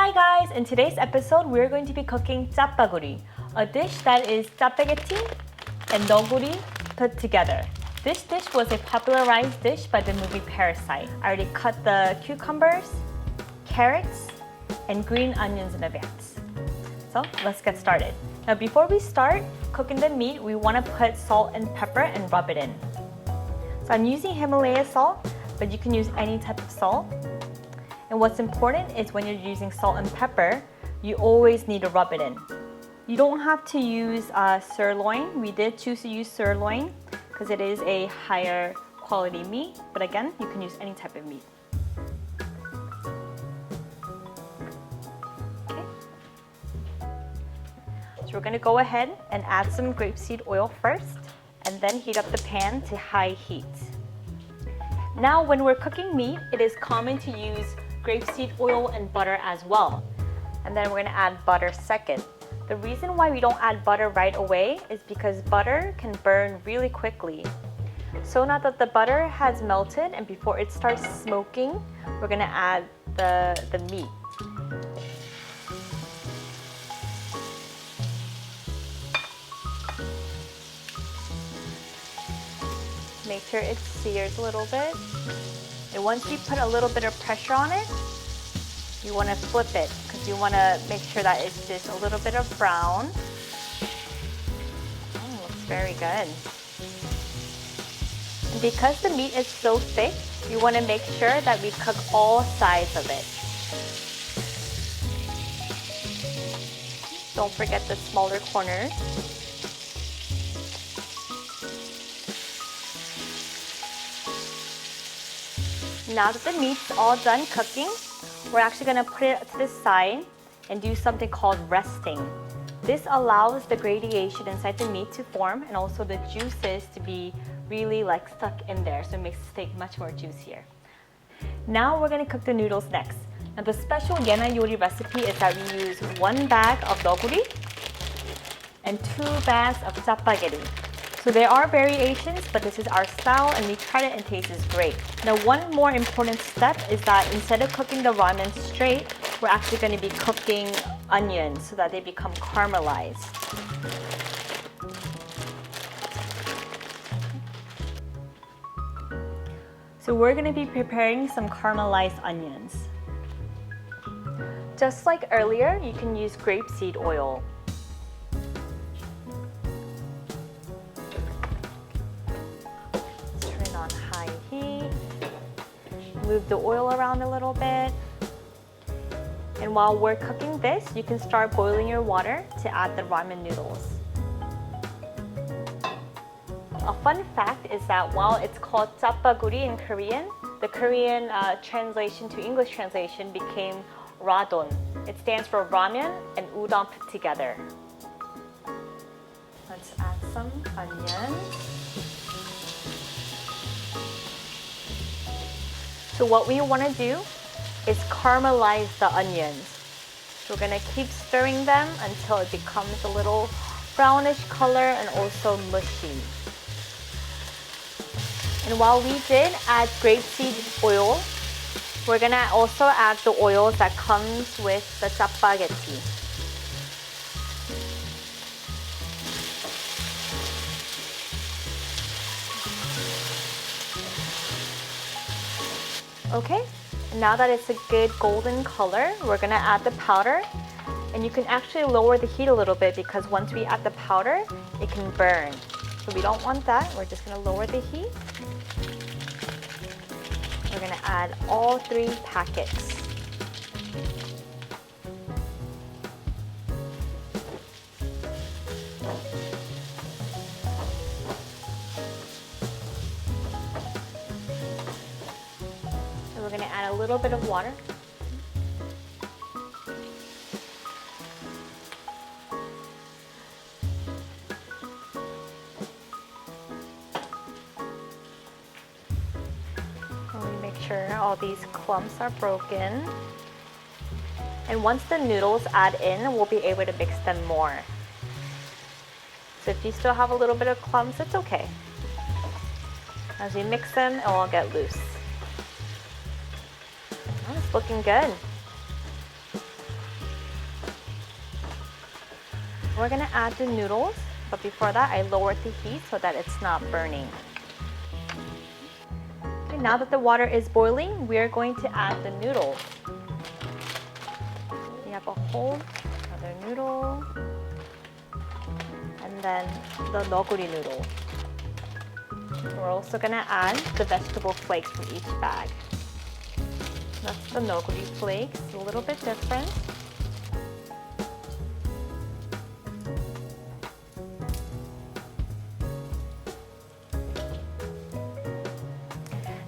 Hi guys! In today's episode, we're going to be cooking 짜파구리, a dish that is 짜파게티 and 너구리 put together. This dish was a popularized dish by the movie Parasite. I already cut the cucumbers, carrots, and green onions in advance. So let's get started. Now before we start cooking the meat, we want to put salt and pepper and rub it in. So I'm using Himalaya salt, but you can use any type of salt. And what's important is when you're using salt and pepper, you always need to rub it in. You don't have to use sirloin. We did choose to use sirloin because it is a higher quality meat. But again, you can use any type of meat. Okay. So we're going to go ahead and add some grapeseed oil first and then heat up the pan to high heat. Now when we're cooking meat, it is common to use grapeseed oil and butter as well. And then we're going to add butter second. The reason why we don't add butter right away is because butter can burn really quickly. So now that the butter has melted and before it starts smoking, we're going to add the meat. Make sure it sears a little bit. And once you put a little bit of pressure on it, you want to flip it because you want to make sure that it's just a little bit of brown. Oh, looks very good. And because the meat is so thick, you want to make sure that we cook all sides of it. Don't forget the smaller corners. Now that the meat's all done cooking, we're actually going to put it to the side and do something called resting. This allows the gradation inside the meat to form and also the juices to be really stuck in there, so it makes the steak much more juicier. Now we're going to cook the noodles next. Now the special Yena Yori recipe is that we use 1 bag of 너구리 and 2 bags of 짜파게리. So there are variations, but this is our style and we tried it and it tastes great. Now one more important step is that instead of cooking the ramen straight, we're actually going to be cooking onions so that they become caramelized. So we're going to be preparing some caramelized onions. Just like earlier, you can use grapeseed oil. On high heat, move the oil around a little bit, and while we're cooking this, you can start boiling your water to add the ramen noodles. A fun fact is that while it's called 짜파구리 in Korean, the Korean translation to English translation became radon. It stands for ramen and udon put together. Let's add some onions. So what we want to do is caramelize the onions. So we're going to keep stirring them until it becomes a little brownish color and also mushy. And while we did add grapeseed oil, we're going to also add the oil that comes with the 짜파게티. Okay, now that it's a good golden color, we're gonna add the powder. And you can actually lower the heat a little bit because once we add the powder, it can burn. So we don't want that, we're just gonna lower the heat. We're gonna add all 3 packets. We're going to add a little bit of water. And we make sure all these clumps are broken. And once the noodles add in, we'll be able to mix them more. So if you still have a little bit of clumps, it's okay. As we mix them, it will get loose. Oh, it's looking good. We're gonna add the noodles, but before that, I lowered the heat so that it's not burning. Okay, now that the water is boiling, we're going to add the noodles. We have a whole other noodle, and then the noguri noodle. We're also gonna add the vegetable flakes from each bag. That's the noguri flakes, a little bit different.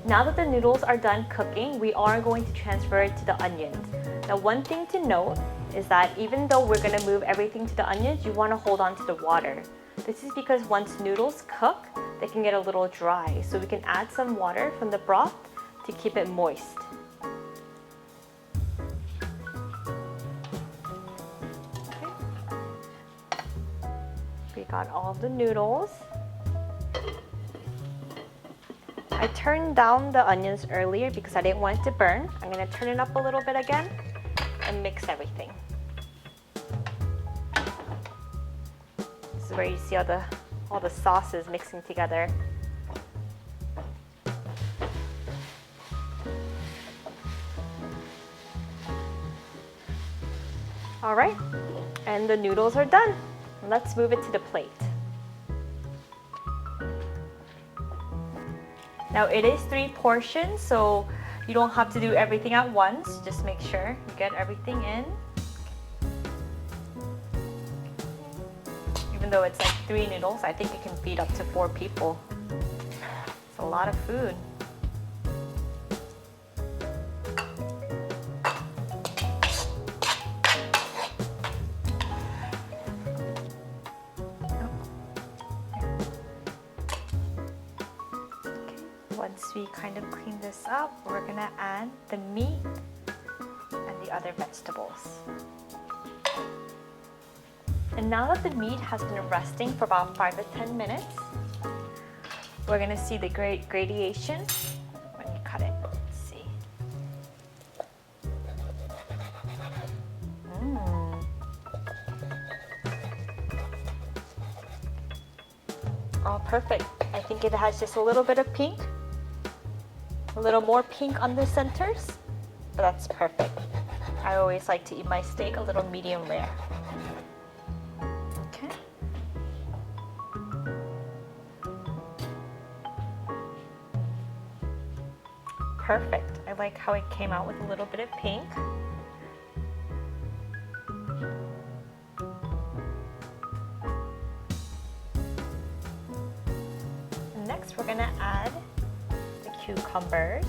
Now that the noodles are done cooking, we are going to transfer it to the onions. Now, one thing to note is that even though we're gonna move everything to the onions, you wanna hold on to the water. This is because once noodles cook, they can get a little dry. So we can add some water from the broth to keep it moist. Okay. We got all the noodles. I turned down the onions earlier because I didn't want it to burn. I'm gonna turn it up a little bit again and mix everything. This is where you see all the sauces mixing together. All right, and the noodles are done. Let's move it to the plate. Now it is 3 portions, so you don't have to do everything at once. Just make sure you get everything in. Even though it's like 3 noodles, I think it can feed up to 4 people. It's a lot of food. Once we kind of clean this up, we're gonna add the meat and the other vegetables. And now that the meat has been resting for about 5 to 10 minutes, we're gonna see the gradation when you cut it. Let's see. Oh, perfect. I think it has just a little bit of pink. A little more pink on the centers, but that's perfect. I always like to eat my steak a little medium rare. Okay. Perfect. I like how it came out with a little bit of pink. And next, we're gonna add cucumbers,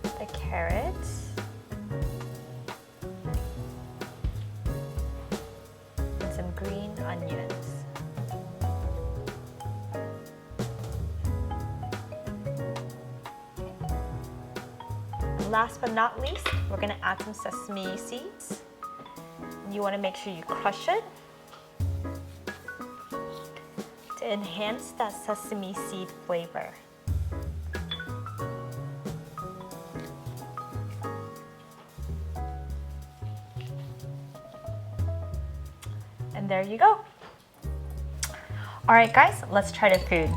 the carrots, and some green onions. And last but not least, we're going to add some sesame seeds. You want to make sure you crush it to enhance that sesame seed flavor. And there you go. All right, guys, let's try the food.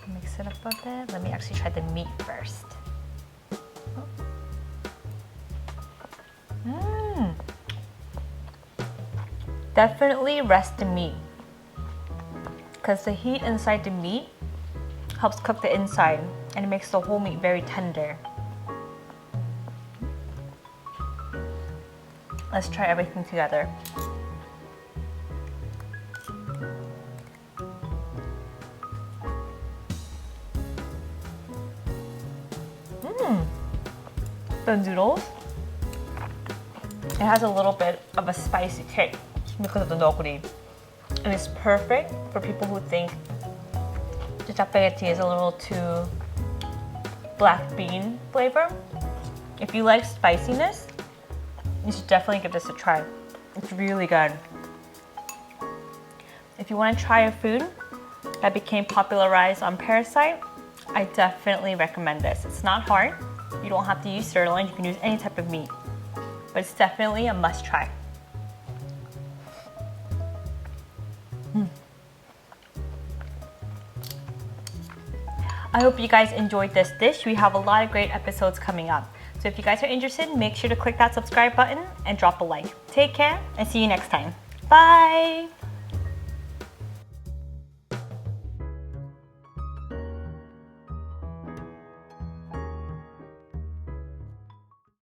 Mix it up a bit. Let me actually try the meat first. Definitely rest the meat, because the heat inside the meat helps cook the inside and it makes the whole meat very tender. Let's try everything together. The noodles, it has a little bit of a spicy kick because of the noguri. And it's perfect for people who think the JJappaguri is a little too black bean flavor. If you like spiciness, you should definitely give this a try. It's really good. If you want to try a food that became popularized on Parasite, I definitely recommend this. It's not hard. You don't have to use sirloin. You can use any type of meat. But it's definitely a must try. I hope you guys enjoyed this dish. We have a lot of great episodes coming up. So if you guys are interested, make sure to click that subscribe button and drop a like. Take care and see you next time. Bye!